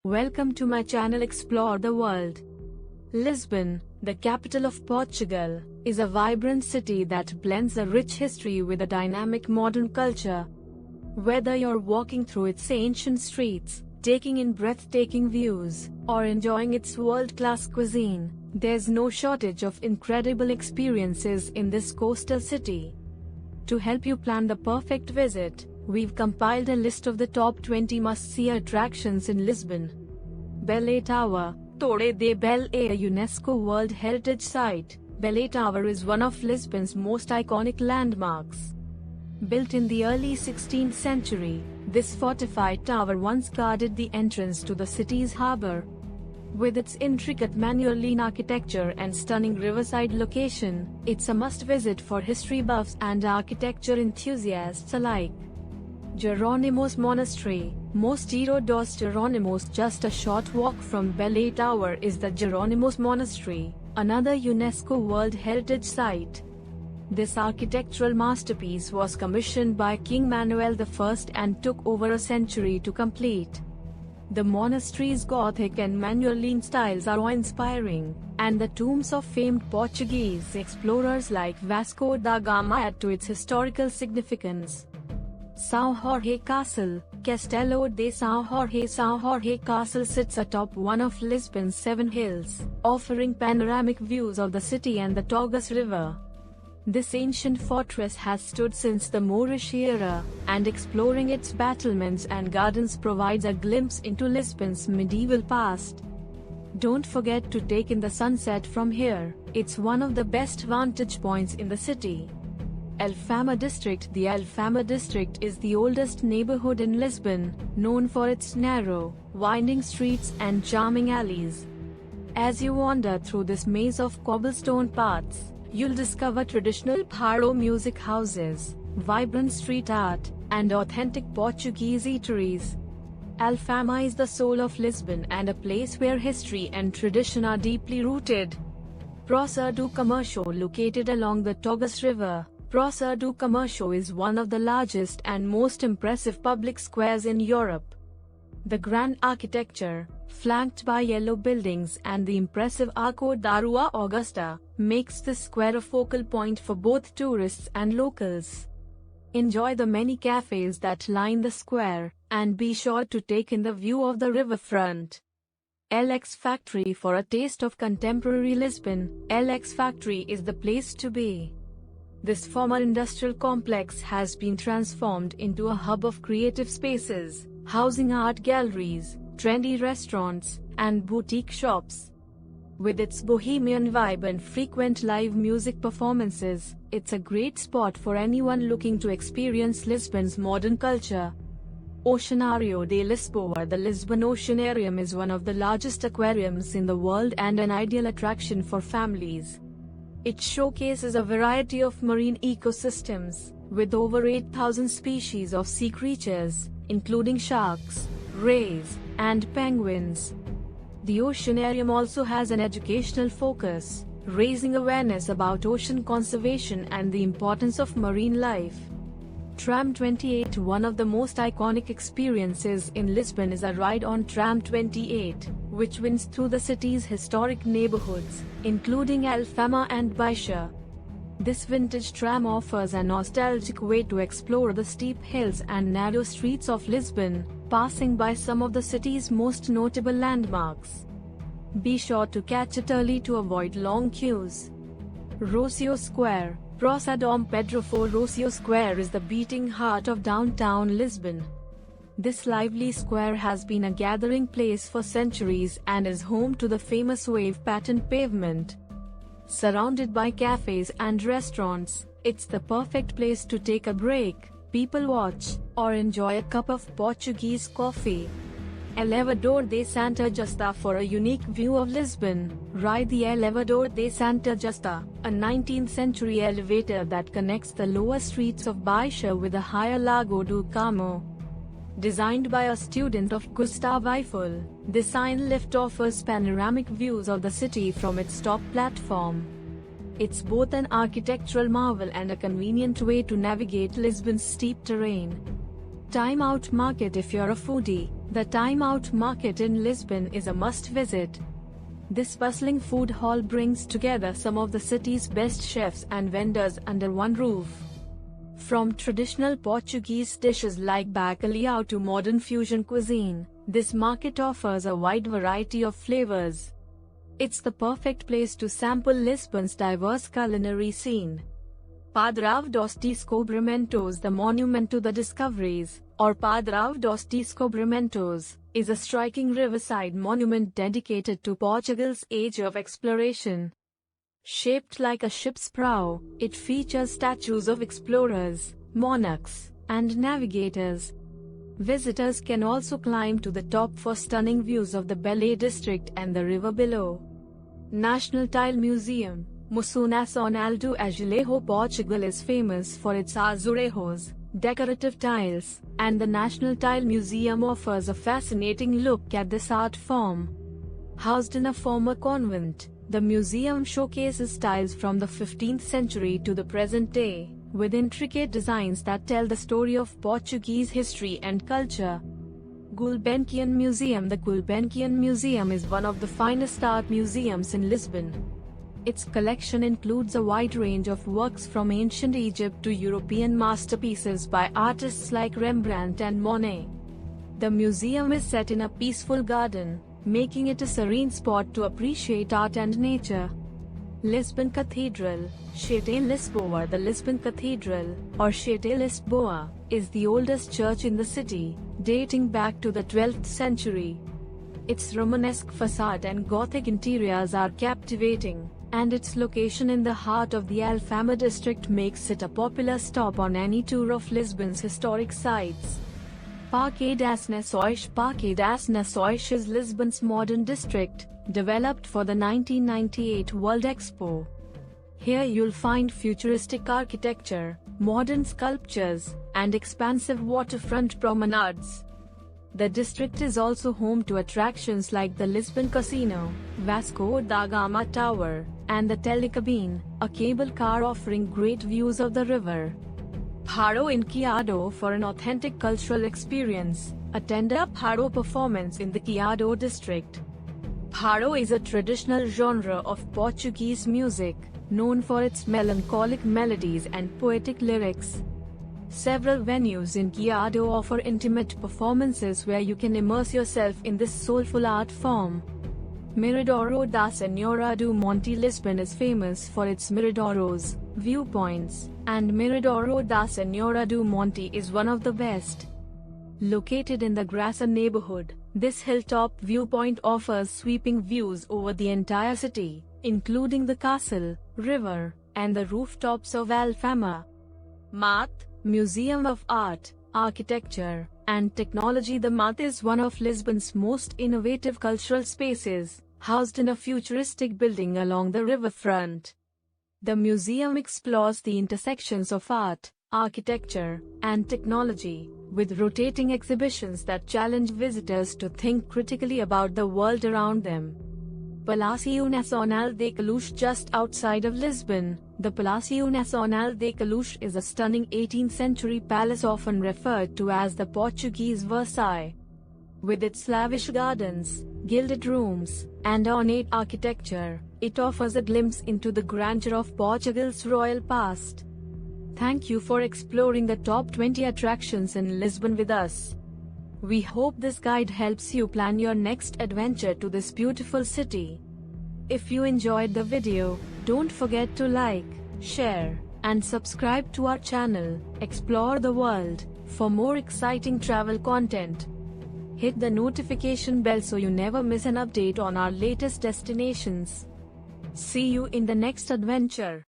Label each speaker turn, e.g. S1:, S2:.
S1: Welcome to my channel Explore the World. Lisbon, the capital of Portugal, is a vibrant city that blends a rich history with a dynamic modern culture. Whether you're walking through its ancient streets, taking in breathtaking views, or enjoying its world-class cuisine, there's no shortage of incredible experiences in this coastal city. To help you plan the perfect visit, we've compiled a list of the top 20 must-see attractions in Lisbon. Belém Tower, Torre de Belém, a UNESCO World Heritage Site. Belém Tower is one of Lisbon's most iconic landmarks. Built in the early 16th century, this fortified tower once guarded the entrance to the city's harbour. With its intricate manual-lean architecture and stunning riverside location, it's a must-visit for history buffs and architecture enthusiasts alike. Jerónimos Monastery, Mosteiro dos Jerónimos. Just a short walk from Belém Tower is the Jerónimos Monastery, another UNESCO World Heritage Site. This architectural masterpiece was commissioned by King Manuel I and took over a century to complete. The monastery's Gothic and manual-lean styles are awe-inspiring, and the tombs of famed Portuguese explorers like Vasco da Gama add to its historical significance. São Jorge Castle, Castelo de São Jorge. São Jorge Castle sits atop one of Lisbon's 7 hills, offering panoramic views of the city and the Tagus River. This ancient fortress has stood since the Moorish era, and exploring its battlements and gardens provides a glimpse into Lisbon's medieval past. Don't forget to take in the sunset from here, it's one of the best vantage points in the city. Alfama district. The Alfama district is the oldest neighborhood in Lisbon, known for its narrow, winding streets and charming alleys. As you wander through this maze of cobblestone paths, you'll discover traditional paro music houses, vibrant street art, and authentic Portuguese eateries. Alfama is the soul of Lisbon and a place where history and tradition are deeply rooted. Praça do Comércio. Located along the Tagus River, Praça do Comércio is one of the largest and most impressive public squares in Europe. The grand architecture, flanked by yellow buildings and the impressive Arco da Rua Augusta, makes this square a focal point for both tourists and locals. Enjoy the many cafes that line the square, and be sure to take in the view of the riverfront. LX Factory. For a taste of contemporary Lisbon, LX Factory is the place to be. This former industrial complex has been transformed into a hub of creative spaces, housing art galleries, trendy restaurants, and boutique shops. With its bohemian vibe and frequent live music performances, it's a great spot for anyone looking to experience Lisbon's modern culture. Oceanário de Lisboa. The Lisbon Oceanarium is one of the largest aquariums in the world and an ideal attraction for families. It showcases a variety of marine ecosystems, with over 8,000 species of sea creatures, including sharks, rays, and penguins. The Oceanarium also has an educational focus, raising awareness about ocean conservation and the importance of marine life. Tram 28. One of the most iconic experiences in Lisbon is a ride on Tram 28, which winds through the city's historic neighborhoods, including Alfama and Baixa. This vintage tram offers a nostalgic way to explore the steep hills and narrow streets of Lisbon, passing by some of the city's most notable landmarks. Be sure to catch it early to avoid long queues. Rocio Square, Praça Dom Pedro IV. Rocio Square is the beating heart of downtown Lisbon. This lively square has been a gathering place for centuries and is home to the famous wave-pattern pavement. Surrounded by cafes and restaurants, it's the perfect place to take a break, people watch, or enjoy a cup of Portuguese coffee. Elevador de Santa Justa. For a unique view of Lisbon, ride the Elevador de Santa Justa, a 19th-century elevator that connects the lower streets of Baixa with the higher Lago do Carmo. Designed by a student of Gustave Eiffel, this iron lift offers panoramic views of the city from its top platform. It's both an architectural marvel and a convenient way to navigate Lisbon's steep terrain. Time Out Market. If you're a foodie, The Time Out Market in Lisbon is a must-visit. This bustling food hall brings together some of the city's best chefs and vendors under one roof. From traditional Portuguese dishes like bacalhau to modern fusion cuisine, this market offers a wide variety of flavors. It's the perfect place to sample Lisbon's diverse culinary scene. Padrão dos Descobrimentos, the monument to the discoveries, or Padrão dos Descobrimentos, is a striking riverside monument dedicated to Portugal's age of exploration. Shaped like a ship's prow, it features statues of explorers, monarchs, and navigators. Visitors can also climb to the top for stunning views of the Belém district and the river below. National Tile Museum, Museu Nacional do Azulejo. Portugal is famous for its azulejos, decorative tiles, and the National Tile Museum offers a fascinating look at this art form. Housed in a former convent, the museum showcases tiles from the 15th century to the present day, with intricate designs that tell the story of Portuguese history and culture. Gulbenkian Museum. The Gulbenkian Museum is one of the finest art museums in Lisbon. Its collection includes a wide range of works from ancient Egypt to European masterpieces by artists like Rembrandt and Monet. The museum is set in a peaceful garden, making it a serene spot to appreciate art and nature. Lisbon Cathedral, Sete Lisboa. The Lisbon Cathedral, or Sete Lisboa, is the oldest church in the city, dating back to the 12th century. Its Romanesque facade and Gothic interiors are captivating, and its location in the heart of the Alfama district makes it a popular stop on any tour of Lisbon's historic sites. Parque das Nações. Parque das Nações is Lisbon's modern district, developed for the 1998 World Expo. Here you'll find futuristic architecture, modern sculptures, and expansive waterfront promenades. The district is also home to attractions like the Lisbon Casino, Vasco da Gama Tower, and the Telecabine, a cable car offering great views of the river. Paro in Chiado. For an authentic cultural experience, attend a Paro performance in the Chiado district. Paro is a traditional genre of Portuguese music, known for its melancholic melodies and poetic lyrics. Several venues in Chiado offer intimate performances where you can immerse yourself in this soulful art form. Miradouro da Senhora do Monte. Lisbon is famous for its miradouros, viewpoints, and Miradouro da Senhora do Monte is one of the best. Located in the Graça neighborhood, this hilltop viewpoint offers sweeping views over the entire city, including the castle, river, and the rooftops of Alfama. MAT, Museum of Art, Architecture, and Technology. The MAT is one of Lisbon's most innovative cultural spaces, housed in a futuristic building along the riverfront. The museum explores the intersections of art, architecture, and technology, with rotating exhibitions that challenge visitors to think critically about the world around them. Palácio Nacional de Queluz. Just outside of Lisbon, the Palácio Nacional de Queluz is a stunning 18th-century palace often referred to as the Portuguese Versailles. With its lavish gardens, gilded rooms, and ornate architecture, it offers a glimpse into the grandeur of Portugal's royal past. Thank you for exploring the top 20 attractions in Lisbon with us. We hope this guide helps you plan your next adventure to this beautiful city. If you enjoyed the video, don't forget to like, share, and subscribe to our channel, Explore the World, for more exciting travel content. Hit the notification bell so you never miss an update on our latest destinations. See you in the next adventure.